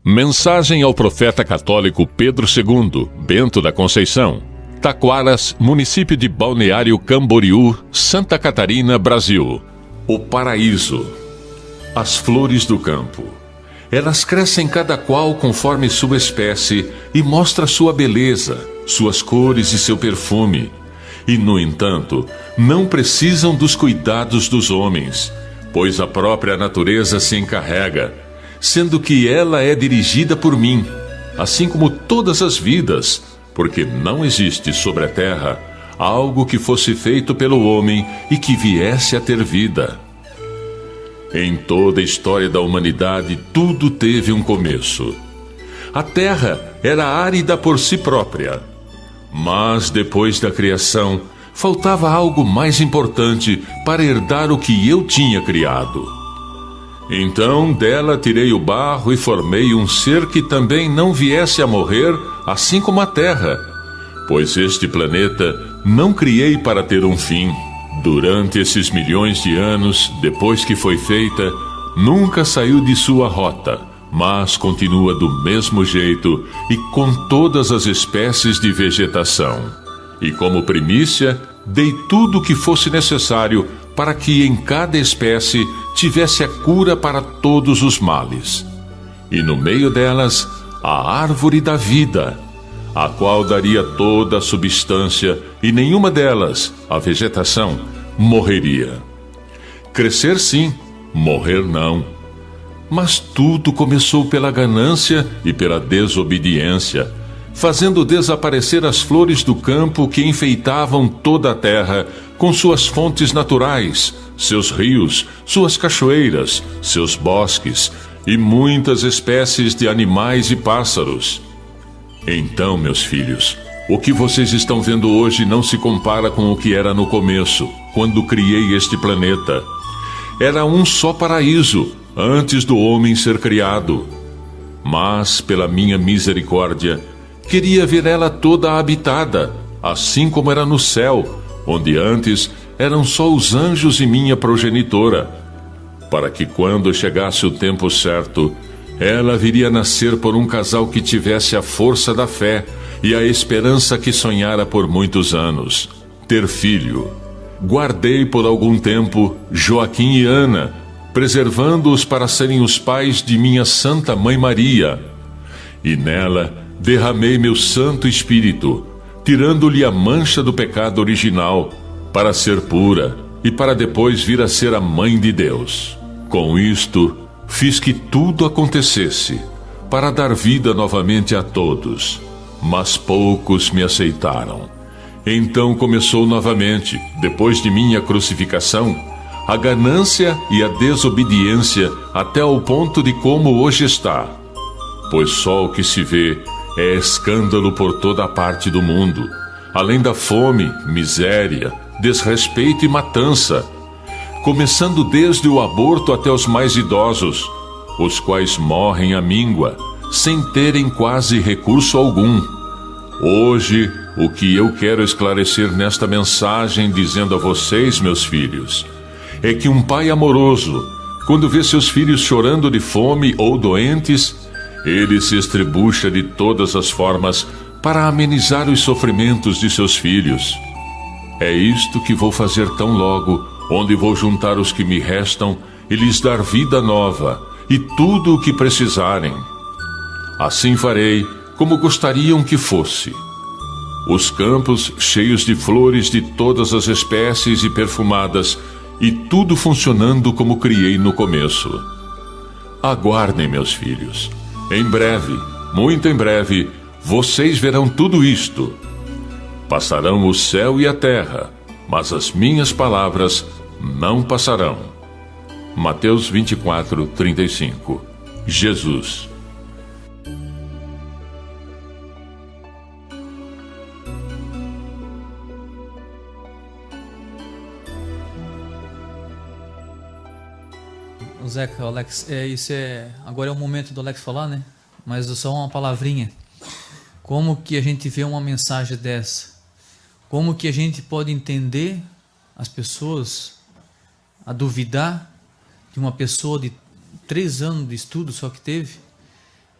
Mensagem ao profeta católico Pedro II, Bento da Conceição, Taquaras, município de Balneário Camboriú, Santa Catarina, Brasil. O paraíso. As flores do campo. Elas crescem cada qual conforme sua espécie e mostra sua beleza, suas cores e seu perfume. E, no entanto, não precisam dos cuidados dos homens, pois a própria natureza se encarrega, sendo que ela é dirigida por mim, assim como todas as vidas, porque não existe sobre a terra algo que fosse feito pelo homem e que viesse a ter vida. Em toda a história da humanidade, tudo teve um começo. A terra era árida por si própria, mas depois da criação, faltava algo mais importante para herdar o que eu tinha criado. Então dela tirei o barro e formei um ser que também não viesse a morrer, assim como a terra, pois este planeta não criei para ter um fim. Durante esses milhões de anos, depois que foi feita, nunca saiu de sua rota, mas continua do mesmo jeito e com todas as espécies de vegetação. E como primícia, dei tudo o que fosse necessário para que em cada espécie tivesse a cura para todos os males. E no meio delas, a árvore da vida, a qual daria toda a substância, e nenhuma delas, a vegetação, morreria. Crescer sim, morrer não. Mas tudo começou pela ganância e pela desobediência, fazendo desaparecer as flores do campo que enfeitavam toda a terra com suas fontes naturais, seus rios, suas cachoeiras, seus bosques e muitas espécies de animais e pássaros. Então, meus filhos, o que vocês estão vendo hoje não se compara com o que era no começo, quando criei este planeta. Era um só paraíso, antes do homem ser criado. Mas, pela minha misericórdia, queria ver ela toda habitada, assim como era no céu, onde antes eram só os anjos e minha progenitora, para que quando chegasse o tempo certo, ela viria a nascer por um casal que tivesse a força da fé e a esperança que sonhara por muitos anos, ter filho. Guardei por algum tempo Joaquim e Ana, preservando-os para serem os pais de minha Santa Mãe Maria. E nela derramei meu Santo Espírito, tirando-lhe a mancha do pecado original, para ser pura e para depois vir a ser a Mãe de Deus. Com isto, fiz que tudo acontecesse, para dar vida novamente a todos. Mas poucos me aceitaram. Então começou novamente, depois de minha crucificação, a ganância e a desobediência até ao ponto de como hoje está. Pois só o que se vê é escândalo por toda a parte do mundo, além da fome, miséria, desrespeito e matança, começando desde o aborto até os mais idosos, os quais morrem à míngua, sem terem quase recurso algum. Hoje, o que eu quero esclarecer nesta mensagem, dizendo a vocês, meus filhos, é que um pai amoroso, quando vê seus filhos chorando de fome ou doentes, ele se estribucha de todas as formas para amenizar os sofrimentos de seus filhos. É isto que vou fazer tão logo, onde vou juntar os que me restam e lhes dar vida nova e tudo o que precisarem. Assim farei como gostariam que fosse. Os campos cheios de flores de todas as espécies e perfumadas, e tudo funcionando como criei no começo. Aguardem, meus filhos. Em breve, muito em breve, vocês verão tudo isto. Passarão o céu e a terra, mas as minhas palavras não passarão. Mateus 24, 35. Jesus. Zeca, Alex, agora é o momento do Alex falar, né? Mas só uma palavrinha. Como que a gente vê uma mensagem dessa? Como que a gente pode entender as pessoas a duvidar de uma pessoa de 3 anos de estudo só que teve,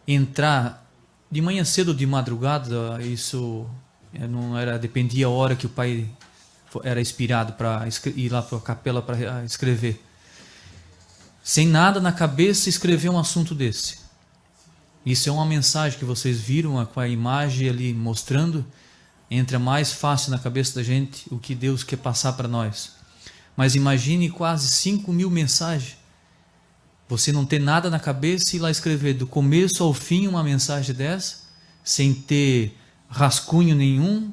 entrar de manhã cedo ou de madrugada, isso não era, dependia a hora que o pai era inspirado para ir lá para a capela para escrever. Sem nada na cabeça, escrever um assunto desse. Isso é uma mensagem que vocês viram com a imagem ali mostrando. Entra mais fácil na cabeça da gente o que Deus quer passar para nós. Mas imagine quase 5.000 mensagens. Você não ter nada na cabeça e ir lá escrever do começo ao fim uma mensagem dessa, sem ter rascunho nenhum,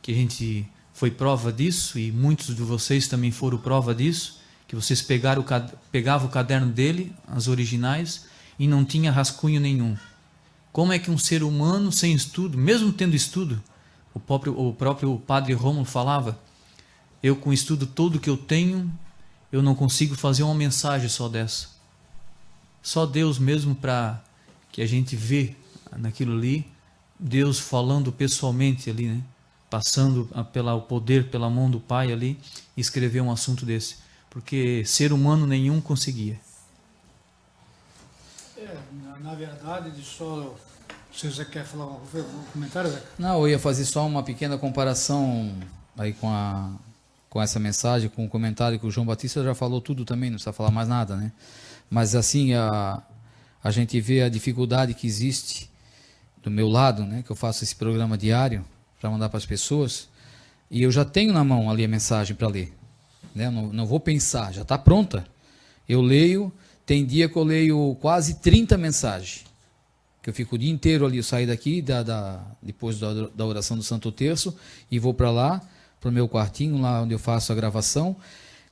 que a gente foi prova disso, e muitos de vocês também foram prova disso, que vocês pegavam o caderno dele, as originais, e não tinha rascunho nenhum. Como é que um ser humano sem estudo, mesmo tendo estudo, o próprio padre Rômulo falava, eu com o estudo todo que eu tenho, eu não consigo fazer uma mensagem só dessa. Só Deus mesmo para que a gente vê naquilo ali, Deus falando pessoalmente ali, né? Passando o poder pela mão do Pai ali, e escrever um assunto desse. Porque ser humano nenhum conseguia. Na verdade, só... Se você quer falar um comentário, Zé? Não, eu ia fazer só uma pequena comparação aí com essa mensagem, com o comentário que o João Batista já falou tudo também, não precisa falar mais nada, né? Mas assim, a gente vê a dificuldade que existe do meu lado, né? Que eu faço esse programa diário para mandar para as pessoas, e eu já tenho na mão ali a mensagem para ler, né? Não vou pensar, já está pronta. Eu leio, tem dia que eu leio quase 30 mensagens, que eu fico o dia inteiro ali, eu saio daqui, depois da oração do Santo Terço, e vou para lá, para o meu quartinho, lá onde eu faço a gravação,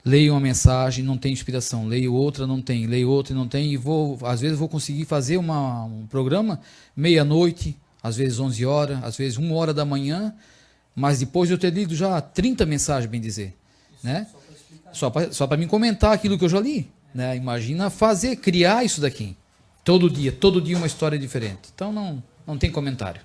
leio uma mensagem, não tem inspiração, leio outra, não tem, leio outra, não tem, e às vezes vou conseguir fazer um programa meia-noite, às vezes 11 horas, às vezes 1 hora da manhã, mas depois de eu ter lido já 30 mensagens, bem dizer, né? Só para mim comentar aquilo que eu já li, né? Imagina criar isso daqui. Todo dia uma história diferente. Então não tem comentário.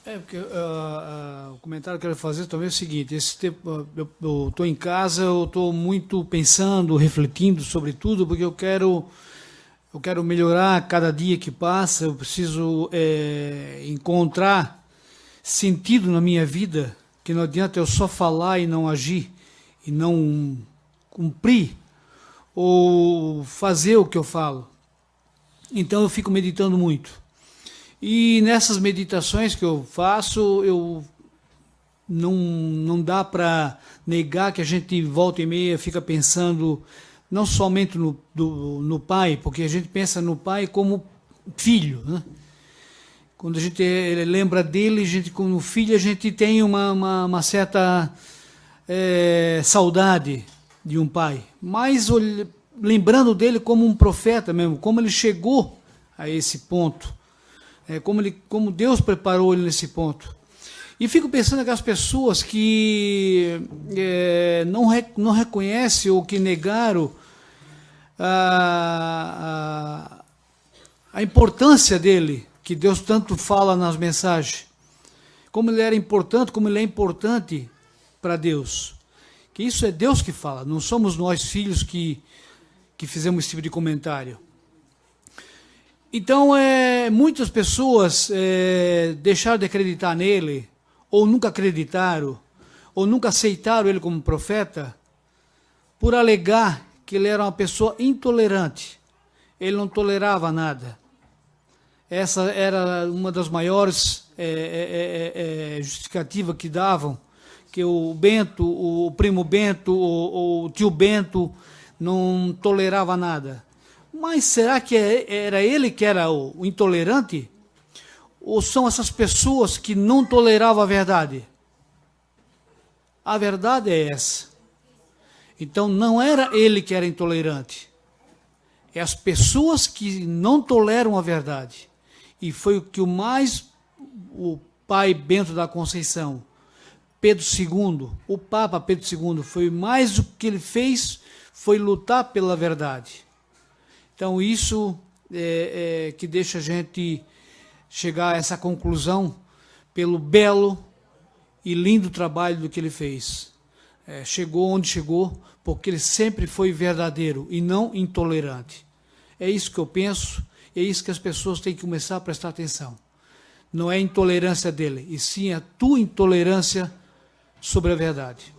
Porque o comentário que eu quero fazer também é o seguinte, esse tempo eu estou em casa, eu estou muito pensando, refletindo sobre tudo, porque eu quero melhorar cada dia que passa, eu preciso encontrar sentido na minha vida, que não adianta eu só falar e não agir, e não cumprir, ou fazer o que eu falo. Então eu fico meditando muito. E nessas meditações que eu faço, não dá para negar que a gente volta e meia fica pensando não somente no pai, porque a gente pensa no pai como filho, né? Quando a gente lembra dele, como filho, a gente tem uma certa saudade de um pai. Mas lembrando dele como um profeta mesmo, como ele chegou a esse ponto, como Deus preparou ele nesse ponto. E fico pensando naquelas pessoas que não reconhecem ou que negaram a importância dele, que Deus tanto fala nas mensagens. Como ele era importante, como ele é importante para Deus. Que isso é Deus que fala, não somos nós filhos que fizemos esse tipo de comentário. Então, muitas pessoas deixaram de acreditar nele, ou nunca acreditaram, ou nunca aceitaram ele como profeta, por alegar que ele era uma pessoa intolerante. Ele não tolerava nada. Essa era uma das maiores justificativas que davam, que o Bento, o primo Bento, o tio Bento, não tolerava nada. Mas será que era ele que era o intolerante? Ou são essas pessoas que não toleravam a verdade? A verdade é essa. Então não era ele que era intolerante. É as pessoas que não toleram a verdade. E foi o que o pai Bento da Conceição, Pedro II, o Papa Pedro II, foi mais o que ele fez, foi lutar pela verdade. Então isso que deixa a gente chegar a essa conclusão pelo belo e lindo trabalho do que ele fez. Chegou onde chegou, porque ele sempre foi verdadeiro e não intolerante. É isso que eu penso, É isso que as pessoas têm que começar a prestar atenção. Não é a intolerância dele, e sim a tua intolerância sobre a verdade.